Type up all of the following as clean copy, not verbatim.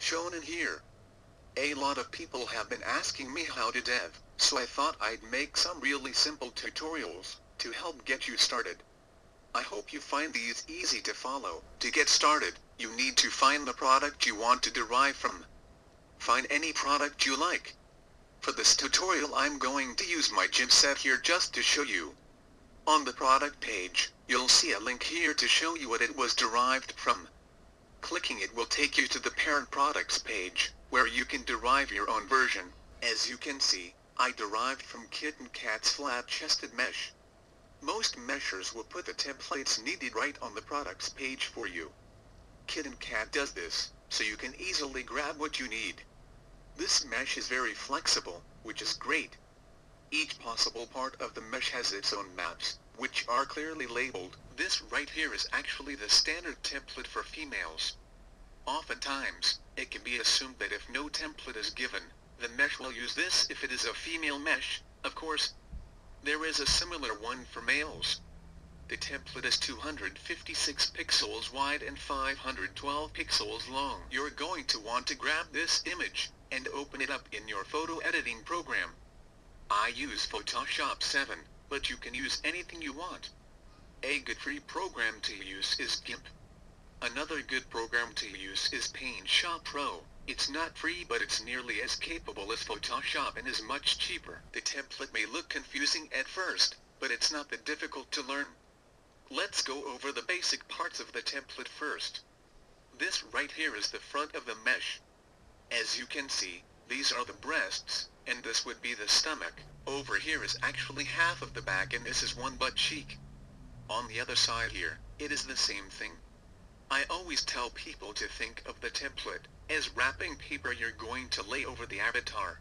shown in here. A lot of people have been asking me how to dev, so I thought I'd make some really simple tutorials to help get you started. I hope you find these easy to follow. To get started, you need to find the product you want to derive from. Find any product you like. For this tutorial I'm going to use my gym set here just to show you. On the product page, you'll see a link here to show you what it was derived from. Clicking it will take you to the parent products page, where you can derive your own version. As you can see, I derived from Kitten Cat's flat-chested mesh. Most meshers will put the templates needed right on the products page for you. Kitten Cat does this, so you can easily grab what you need. This mesh is very flexible, which is great. Each possible part of the mesh has its own maps, which are clearly labeled. This right here is actually the standard template for females. Oftentimes, it can be assumed that if no template is given, the mesh will use this if it is a female mesh. Of course, there is a similar one for males. The template is 256 pixels wide and 512 pixels long. You're going to want to grab this image and open it up in your photo editing program. I use Photoshop 7, but you can use anything you want. A good free program to use is GIMP. Another good program to use is PaintShop Pro. It's not free, but it's nearly as capable as Photoshop and is much cheaper. The template may look confusing at first, but it's not that difficult to learn. Let's go over the basic parts of the template first. This right here is the front of the mesh. As you can see, these are the breasts, and this would be the stomach. Over here is actually half of the back, and this is one butt cheek. On the other side here, it is the same thing. I always tell people to think of the template as wrapping paper you're going to lay over the avatar.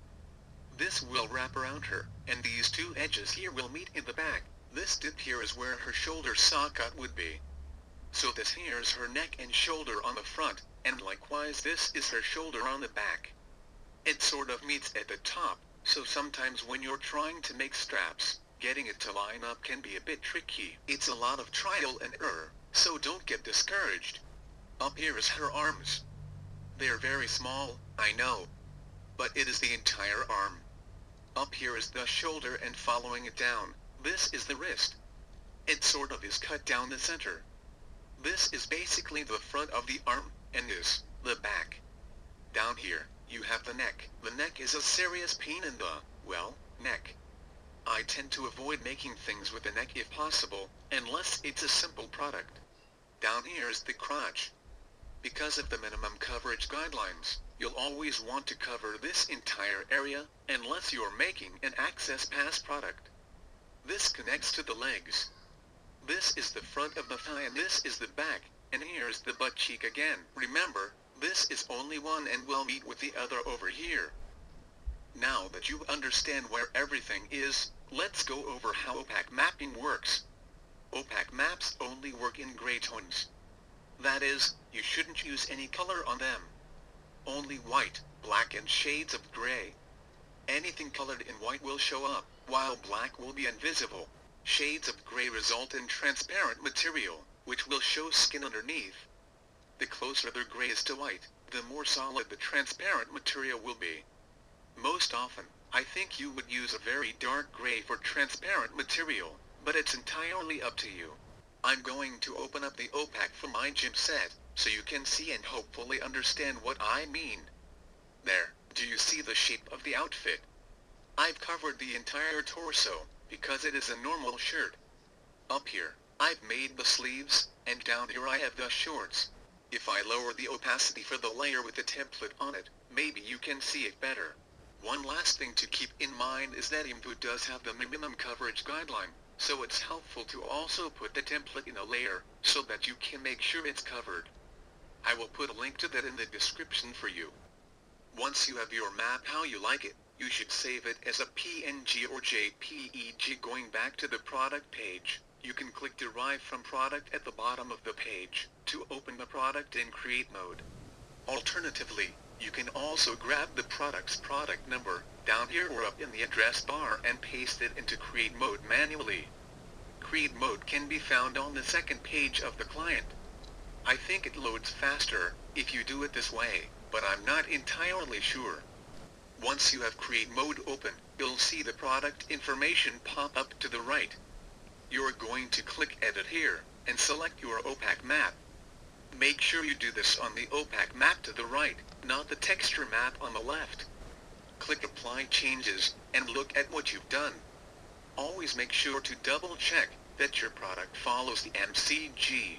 This will wrap around her, and these two edges here will meet in the back. This dip here is where her shoulder socket would be. So this here is her neck and shoulder on the front, and likewise this is her shoulder on the back. It sort of meets at the top, so sometimes when you're trying to make straps, getting it to line up can be a bit tricky. It's a lot of trial and error, so don't get discouraged. Up here is her arms. They're very small, I know. But it is the entire arm. Up here is the shoulder, and following it down, this is the wrist. It sort of is cut down the center. This is basically the front of the arm, and this, the back. Down here, you have the neck. The neck is a serious pain in the, well, neck. I tend to avoid making things with the neck if possible, unless it's a simple product. Down here is the crotch. Because of the minimum coverage guidelines, you'll always want to cover this entire area, unless you're making an access pass product. This connects to the legs. This is the front of the thigh, and this is the back, and here's the butt cheek again. Remember, this is only one and will meet with the other over here. Now that you understand where everything is, let's go over how Opac mapping works. Opac maps only work in gray tones. That is, you shouldn't use any color on them. Only white, black and shades of gray. Anything colored in white will show up, while black will be invisible. Shades of gray result in transparent material, which will show skin underneath. The closer the gray is to white, the more solid the transparent material will be. Most often, I think you would use a very dark gray for transparent material, but it's entirely up to you. I'm going to open up the Opac for my gym set, so you can see and hopefully understand what I mean. There, do you see the shape of the outfit? I've covered the entire torso, because it is a normal shirt. Up here, I've made the sleeves, and down here I have the shorts. If I lower the opacity for the layer with the template on it, maybe you can see it better. One last thing to keep in mind is that input does have the minimum coverage guideline, so it's helpful to also put the template in a layer, so that you can make sure it's covered. I will put a link to that in the description for you. Once you have your map how you like it, you should save it as a PNG or JPEG. Going back to the product page, you can click Derive from Product at the bottom of the page, to open the product in Create mode. Alternatively, you can also grab the product's product number, down here or up in the address bar, and paste it into Create mode manually. Create mode can be found on the second page of the client. I think it loads faster, if you do it this way, but I'm not entirely sure. Once you have Create Mode open, you'll see the product information pop up to the right. You're going to click Edit here, and select your Opac map. Make sure you do this on the Opac map to the right, not the texture map on the left. Click Apply Changes, and look at what you've done. Always make sure to double check that your product follows the MCG.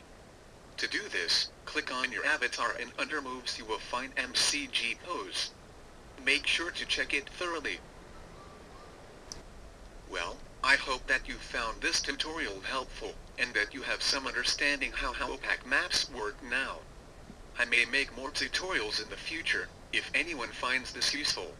To do this, click on your avatar and under Moves you will find MCG Pose. Make sure to check it thoroughly. Well, I hope that you found this tutorial helpful, and that you have some understanding how Opac maps work now. I may make more tutorials in the future, if anyone finds this useful.